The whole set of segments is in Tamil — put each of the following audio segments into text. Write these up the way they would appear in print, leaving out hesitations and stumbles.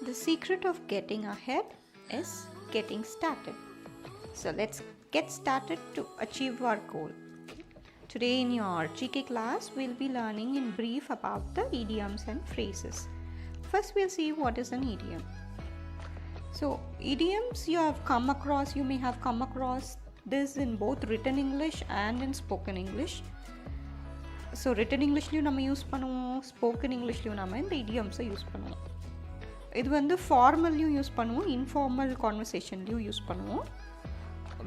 The secret of getting ahead is getting started. So let's get started to achieve our goal. Today in your GK class, we'll be learning in brief about the idioms and phrases. First, we'll see what is an idiom. So idioms you may have come across this in both written English and in spoken English. So written Englishலையும் நம்ம யூஸ் பண்ணுவோம், ஸ்போக்கன் இங்கிலீஷ்லையும் நம்ம இந்த இடியம்ஸை யூஸ் பண்ணுவோம். இது வந்து ஃபார்மல்லையும் யூஸ் பண்ணுவோம், இன்ஃபார்மல் கான்வர்சேஷன்லையும் யூஸ் பண்ணுவோம்.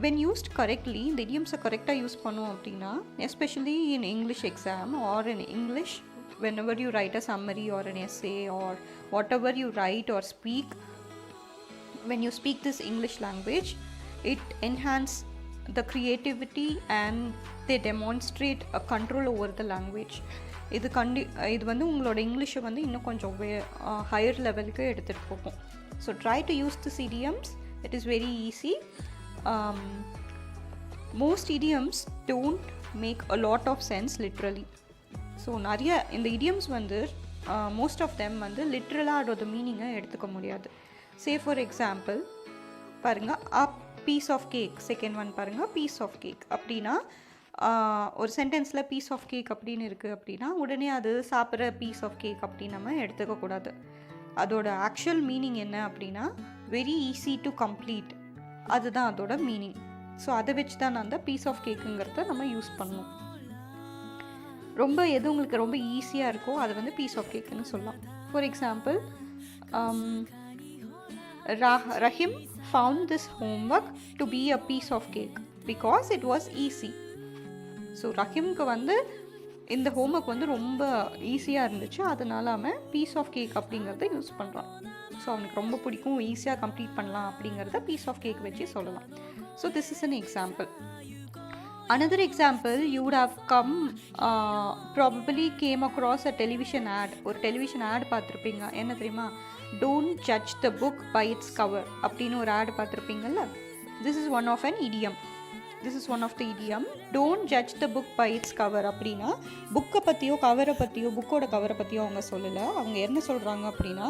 வென் யூஸ்ட் கரெக்ட்லி இந்த இடியம்ஸை கரெக்டாக யூஸ் பண்ணுவோம் அப்படின்னா, especially in English exam R in English whenever you write a summary or an essay or whatever you write or speak, when you speak this English language, it enhances the creativity and they demonstrate a control over the language. இது வந்து உங்களோட இங்கிலீஷை வந்து இன்னும் கொஞ்சம் ஹையர் லெவலுக்கு எடுத்துகிட்டு போகும். So try to use this idioms. It is very easy. Most idioms don't make a lot of sense literally. So நிறைய இந்த idioms வந்து most of them வந்து லிட்ரலாக அதோட மீனிங்கை எடுத்துக்க முடியாது. சே ஃபார் எக்ஸாம்பிள் பாருங்கள், piece of cake. Second one பாருங்கள், பீஸ் ஆஃப் கேக் அப்படின்னா ஒரு சென்டென்ஸில் பீஸ் ஆஃப் கேக் அப்படின்னு இருக்குது அப்படின்னா உடனே அது சாப்பிட்ற பீஸ் ஆஃப் கேக் அப்படின்னு நம்ம எடுத்துக்கக்கூடாது. அதோட ஆக்சுவல் மீனிங் என்ன அப்படின்னா வெரி ஈஸி டு கம்ப்ளீட், அதுதான் அதோட மீனிங். ஸோ அதை வச்சு தான் அந்த பீஸ் ஆஃப் கேக்குங்கிறத நம்ம யூஸ் பண்ணணும். ரொம்ப எது உங்களுக்கு ரொம்ப ஈஸியாக இருக்கோ அதை வந்து பீஸ் ஆஃப் கேக்குன்னு சொல்லலாம். For example, Rahim found this homework to be a piece of cake because it was easy. So ரஹீம்க்கு வந்து இந்த ஹோம்ஒர்க் வந்து ரொம்ப ஈஸியாக இருந்துச்சு, அதனால அவன் பீஸ் ஆஃப் கேக் அப்படிங்கிறத யூஸ் பண்ணுறான். ஸோ அவனுக்கு ரொம்ப பிடிக்கும், ஈஸியாக கம்ப்ளீட் பண்ணலாம் அப்படிங்கிறத பீஸ் ஆஃப் கேக் வச்சு சொல்லலாம். So this is an example. Another example, you would have probably came across a television ad. ஒரு டெலிவிஷன் ஆட் பார்த்துருப்பீங்க. என்ன தெரியுமா? Don't judge the book by its cover அப்படின்னு ஒரு add பார்த்துருப்பீங்கள்ல. This is one of an idiom. This is one of the idiom. Don't judge the book by its cover அப்படின்னா புக்கை பற்றியோ கவரை பற்றியோ புக்கோட கவரை பற்றியோ அவங்க சொல்லலை. அவங்க என்ன சொல்கிறாங்க அப்படின்னா,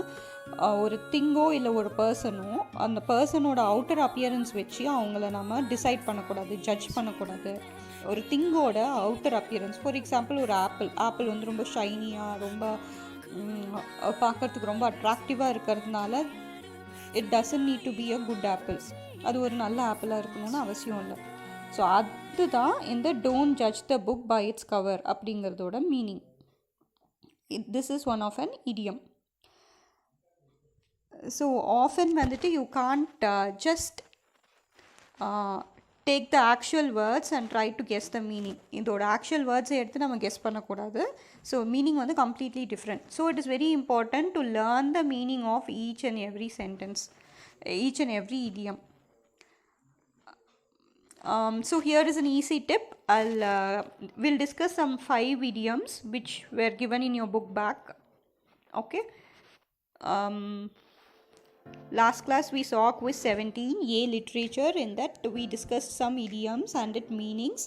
ஒரு திங்கோ இல்லை ஒரு பர்சனோ அந்த பர்சனோட அவுட்டர் அப்பியரன்ஸ் வச்சு அவங்கள நம்ம டிசைட் பண்ணக்கூடாது, ஜட்ஜ் பண்ணக்கூடாது. ஒரு திங்கோட அவுட்டர் அப்பியரன்ஸ், ஃபார் எக்ஸாம்பிள் ஒரு ஆப்பிள் வந்து ரொம்ப ஷைனியாக ரொம்ப பார்க்குறதுக்கு ரொம்ப அட்ராக்டிவாக இருக்கிறதுனால it doesn't need to be a good apples. அது ஒரு நல்ல ஆப்பிளாக இருக்கணும்னு அவசியம் இல்லை. ஸோ அதுதான் இந்த don't judge the book by its cover அப்படிங்கிறதோட meaning. This is one of an idiom. So often வந்துட்டு you can't just take the actual words and try to guess the meaning. இதோட ஆக்சுவல் வேர்ட்ஸை எடுத்து நம்ம கெஸ் பண்ணக்கூடாது. ஸோ மீனிங் வந்து completely different. So it is very important to learn the meaning of each and every sentence, each and every idiom. So here is an easy tip. We'll discuss some 5 idioms which were given in your book back. Okay. Last class we saw quiz 17, A literature. In that we discussed some idioms and its meanings.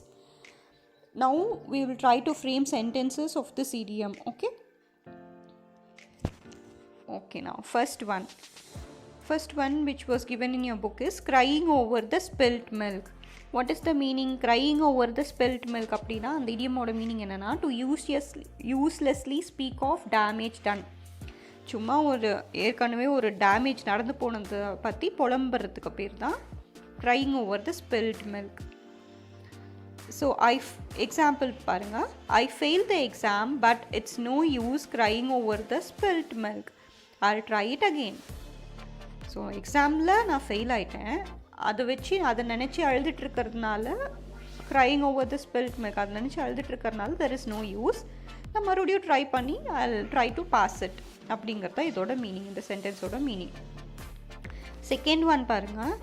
Now we will try to frame sentences of this idiom. Okay. Okay, now first one which was given in your book is crying over the spilt milk. What is the meaning? Crying over the spilt milk அப்படின்னா அந்த இடியமோட மீனிங் என்னென்னா, to uselessly speak of damage done. சும்மா ஏற்கனவே ஒரு டேமேஜ் நடந்து போனதை பற்றி புலம்புறதுக்கு பேர் தான் crying over the spilt milk. So example பாருங்கள், I failed the exam but it's no use crying over the spilt milk. I'll try it again. So எக்ஸாமில் நான் ஃபெயில் ஆகிட்டேன், அதை வச்சு அதை நினச்சி அழுதுட்டுருக்கிறதுனால crying over the spilt milk, அதை நினச்சி அழுதுட்டுருக்கிறதுனால தெர் இஸ் நோ யூஸ், நான் மறுபடியும் ட்ரை பண்ணி I try to pass it அப்படிங்கிறது தான் இதோட மீனிங், இந்த சென்டென்ஸோட மீனிங். செகண்ட் ஒன் பாருங்கள்,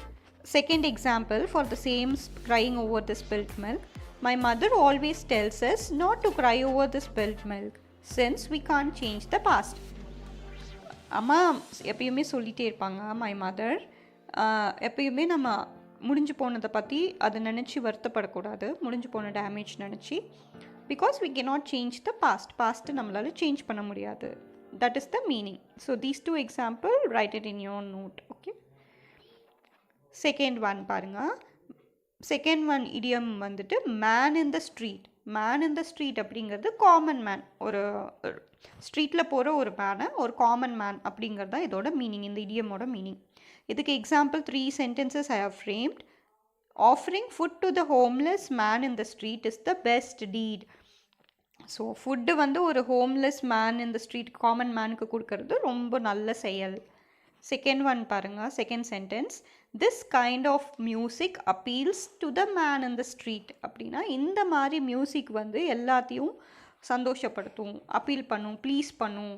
second example for the same crying over the spilt milk. My mother always tells us not to cry over the spilt milk since we can't change the past. அம்மா எப்பயுமே சொல்லிகிட்டே இருப்பாங்க, மை மதர் எப்பயுமே நம்ம முடிஞ்சு போனதை பற்றி அதை நினச்சி வருத்தப்படக்கூடாது, முடிஞ்சு போன டேமேஜ் நினச்சி, because we cannot change the past நம்மளால் சேஞ்ச் பண்ண முடியாது. That is the meaning. So these two example, write it in your note. Okay. Second one பாருங்க. Second one idiom வந்துட்டு man in the street. Man in the street அப்படிங்கிறது காமன் மேன், ஒரு ஸ்ட்ரீட்டில் போகிற ஒரு மேனை ஒரு காமன் மேன் அப்படிங்கிறது தான் இதோட மீனிங், இந்த இடியமோட மீனிங். இதுக்கு example 3 sentences I have framed. Offering food to the homeless man in the street is the best deed. So food வந்து ஒரு ஹோம்லெஸ் மேன் இந்த ஸ்ட்ரீட் காமன் மேனுக்கு கொடுக்கறது ரொம்ப நல்ல செயல். செகண்ட் ஒன் பாருங்கள், second sentence, this kind of music appeals to the man in the street அப்படின்னா இந்த மாதிரி மியூசிக் வந்து எல்லாத்தையும் சந்தோஷப்படுத்தும், அப்பீல் பண்ணும், ப்ளீஸ் பண்ணும்,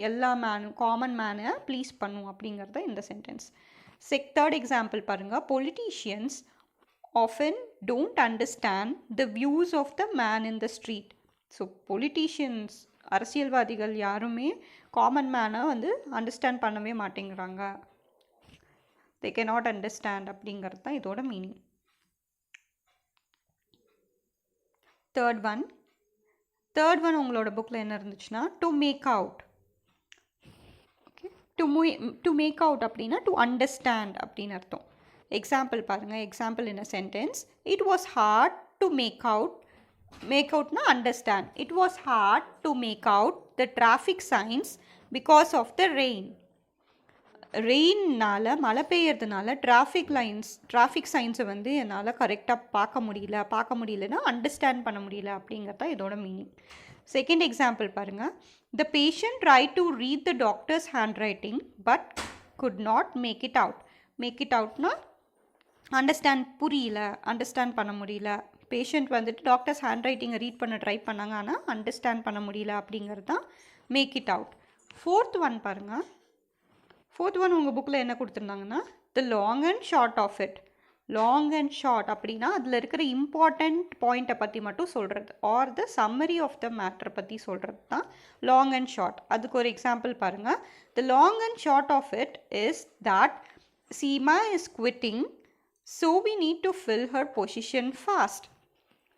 எல்லா மேனும் காமன் மேனை ப்ளீஸ் பண்ணும் அப்படிங்கிறத இந்த சென்டென்ஸ். தேர்ட் எக்ஸாம்பிள் பாருங்கள், politicians often don't understand the views of the man in the street. So politicians அரசியல்வாதிகள் யாருமே காமன் மேனை வந்து அண்டர்ஸ்டாண்ட் பண்ணவே மாட்டேங்கிறாங்க, they cannot understand அப்படிங்கிறது தான் இதோட மீனிங். தேர்ட் ஒன் உங்களோட புக்கில் என்ன இருந்துச்சுன்னா to make out. Okay, to make out அப்படின்னா டு அண்டர்ஸ்டாண்ட் அப்படின்னு அர்த்தம். எக்ஸாம்பிள் பாருங்கள், example in a sentence, it was hard to make out. Make அவுட்னா understand. It was hard to make out the traffic signs because of the rain. ரெயின்னால, மழை பெய்யறதுனால டிராஃபிக் சைன்ஸை வந்து என்னால் கரெக்டாக பார்க்க முடியலன்னா அண்டர்ஸ்டாண்ட் பண்ண முடியல அப்படிங்கிறது தான் இதோட மீனிங். செகண்ட் எக்ஸாம்பிள் பாருங்கள், the patient try to read the doctor's hand writing but could not make it out. Make it அவுட்னா அண்டர்ஸ்டாண்ட் பண்ண முடியல. பேஷண்ட் வந்துட்டு டாக்டர்ஸ் ஹேண்ட் ரைட்டிங்கை ரீட் பண்ண ட்ரை பண்ணாங்க, ஆனால் அண்டர்ஸ்டாண்ட் பண்ண முடியல அப்படிங்கிறது தான் make it out. Fourth one பாருங்கள், ஃபோர்த் ஒன் உங்கள் புக்கில் என்ன கொடுத்துருந்தாங்கன்னா the long and short of it. Long and short அப்படின்னா அதில் இருக்கிற இம்பார்ட்டண்ட் பாயிண்ட்டை பற்றி மட்டும் சொல்கிறது, R the summary of the மேட்ரை பற்றி சொல்கிறது தான் லாங் அண்ட் ஷார்ட். அதுக்கு ஒரு எக்ஸாம்பிள் பாருங்கள், the long and short of it is that Seema is quitting, so we need to fill her position fast.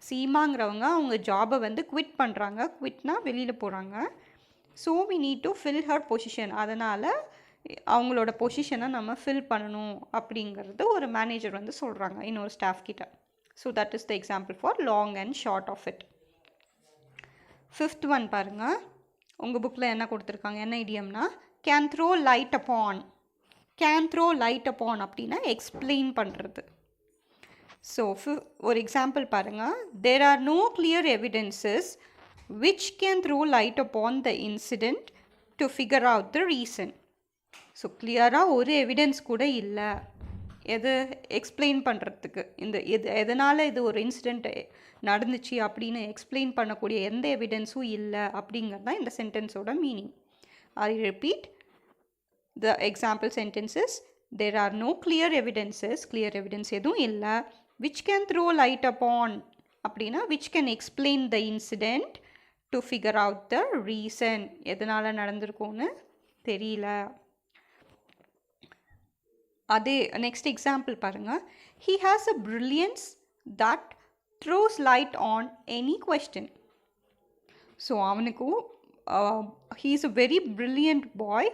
சீமாங்கிறவங்க அவங்க ஜாபை வந்து குவிட் பண்ணுறாங்க, குவிட்னா வெளியில் போகிறாங்க. So we need to fill her position, அதனால் அவங்களோட பொசிஷனை நம்ம ஃபில் பண்ணணும் அப்படிங்கிறது ஒரு மேனேஜர் வந்து சொல்கிறாங்க இன்னொரு ஸ்டாஃப் கிட்ட. So that is the example for long and short of it. Fifth one பாருங்கள், உங்கள் புக்கில் என்ன கொடுத்துருக்காங்க, என்ன இடியம்னா can throw light upon. Can throw light upon அப்படின்னா எக்ஸ்பிளைன் பண்ணுறது. ஸோ ஒரு எக்ஸாம்பிள் பாருங்கள், there are no clear evidences which can throw light upon the incident to figure out the reason. So கிளியராக ஒரு எவிடன்ஸ் கூட இல்லை எது எக்ஸ்பிளைன் பண்ணுறதுக்கு, எதனால் இது ஒரு இன்சிடெண்ட் நடந்துச்சு அப்படின்னு எக்ஸ்பிளைன் பண்ணக்கூடிய எந்த எவிடன்ஸும் இல்லை அப்படிங்கிறது தான் இந்த சென்டென்ஸோட meaning. I repeat, the example sentences, there are no clear evidence எதுவும் இல்லை, which can throw light upon அப்படின்னா which can explain the incident to figure out the reason, எதனால் நடந்திருக்கும்னு தெரியல. அதே நெக்ஸ்ட் எக்ஸாம்பிள் பாருங்கள், he has a brilliance that throws light on any question. So அவனுக்கு he is a very brilliant boy,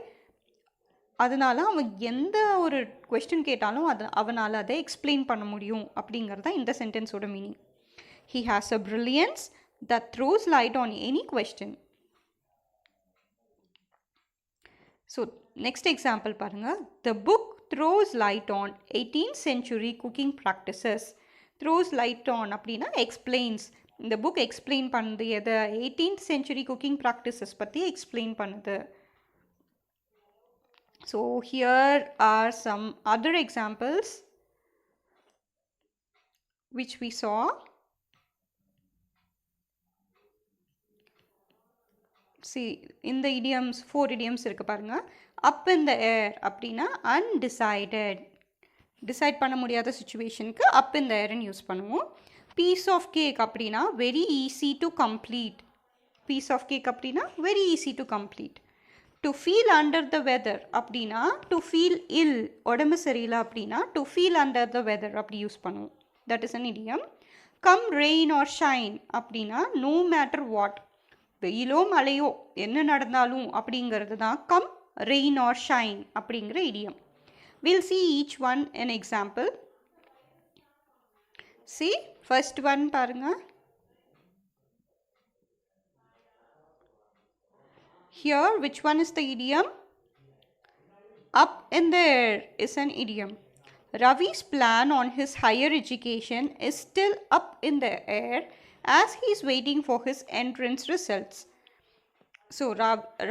அதனால் அவன் எந்த ஒரு கொஸ்டின் கேட்டாலும் அவனால் அதை எக்ஸ்பிளைன் பண்ண முடியும் அப்படிங்கிறது தான் இந்த சென்டென்ஸோட meaning. He has a brilliance that throws light on any question. So next example பாருங்கள், the book throws light on 18th century cooking practices. Throws light on அப்படின்னா எக்ஸ்பிளைன்ஸ். இந்த புக் எக்ஸ்பிளைன் பண்ணுது எதை, 18th century குக்கிங் ப்ராக்டிசஸ் பற்றி எக்ஸ்பிளைன் பண்ணுது. So here are some other examples which we saw. See, in the idioms, 4 idioms இருக்கு பாருங்க. Up in the air அப்படின்னா undecided, டிசைட் பண்ண முடியாத சுச்சுவேஷனுக்கு up in the air ன்னு யூஸ் பண்ணுவோம். Piece of cake அப்படின்னா very easy to complete. Piece of cake அப்படின்னா very easy to complete. To feel under the weather அப்படின்னா டு ஃபீல் இல், உடம்பு சரியில்லை அப்படின்னா to feel under the weather அப்படி யூஸ் பண்ணுவோம். That is an idiom. Come rain or shine அப்படின்னா நோ மேட்டர் வாட், வெயிலோ மழையோ என்ன நடந்தாலும் அப்படிங்கிறது தான் கம் ரெயின் ஆர் ஷைன் அப்படிங்கிற இடியம். We'll see each one an example. See, first one பாருங்க. Here, which one is the idiom? Up in the air is an idiom. Ravi's plan on his higher education is still up in the air as he is waiting for his entrance results. So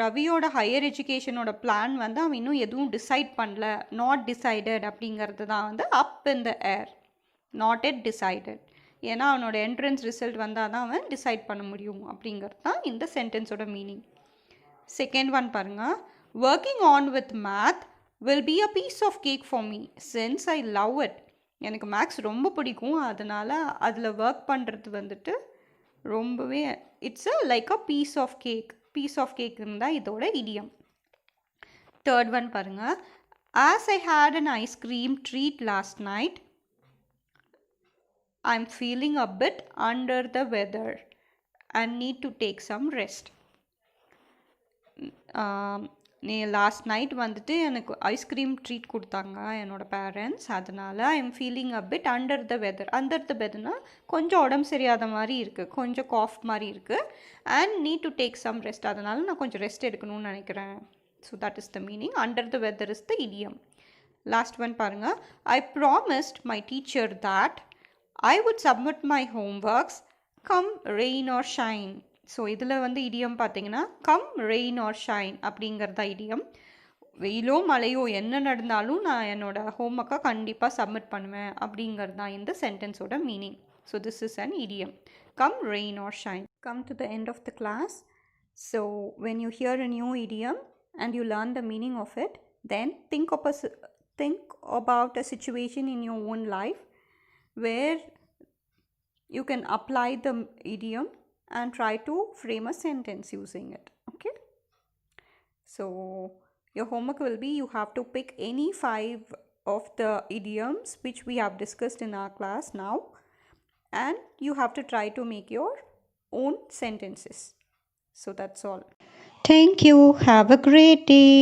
ரவியோட ஹையர் எஜுகேஷனோட பிளான் வந்து அவன் இன்னும் எதுவும் டிசைட் பண்ணல, நாட் டிசைடட் அப்படிங்கிறது தான் வந்து அப் இன் த ஏர், நாட் எட் டிசைடட். ஏன்னா அவனோட என்ட்ரன்ஸ் ரிசல்ட் வந்தால் தான் அவன் டிசைட் பண்ண முடியும் அப்படிங்கிறது தான் இந்த சென்டென்ஸோட மீனிங். செகண்ட் ஒன் பாருங்கள். Working on with math will be a piece of cake for me since I love it. எனக்கு மேக்ஸ் ரொம்ப பிடிக்கும், அதனால் அதில் ஒர்க் பண்ணுறது வந்துட்டு ரொம்பவே it's a like a piece of cake. Piece of cake இருந்தால் இதோட இடியம். தேர்ட் ஒன் பாருங்கள். As I hate an ice cream treat last night I am feeling a bit under the weather and need to take some rest. Last night வந்துட்டு எனக்கு ஐஸ்கிரீம் ட்ரீட் கொடுத்தாங்க என்னோடய பேரண்ட்ஸ், அதனால் I am feeling a bit under the weather. Under the வெதர்னால் கொஞ்சம் உடம்பு சரியாத மாதிரி இருக்குது, கொஞ்சம் காஃப் மாதிரி இருக்குது. And need to take some rest, அதனால் நான் கொஞ்சம் ரெஸ்ட் எடுக்கணும்னு நினைக்கிறேன். So that is the meaning. Under the weather is the idiom. Last one பாருங்கள். I promised my teacher that I would submit my home works come rain or shine. So இதில் வந்து இடியம் பார்த்தீங்கன்னா கம் ரெயின் ஆர் ஷைன் அப்படிங்கிறதா இடியம். வெயிலோ மழையோ என்ன நடந்தாலும் நான் என்னோடய ஹோம் ஒர்க்கை கண்டிப்பாக சப்மிட் பண்ணுவேன் அப்படிங்கிறது தான் இந்த சென்டென்ஸோட meaning. So this is an idiom, come rain or shine. Come to the end of the class. So when you hear a new idiom and you learn the meaning of it, then think about a situation in your own life where you can apply the idiom and try to frame a sentence using it. Okay, so your homework will be you have to pick any 5 of the idioms which we have discussed in our class now, and you have to try to make your own sentences. So that's all. Thank you. Have a great day.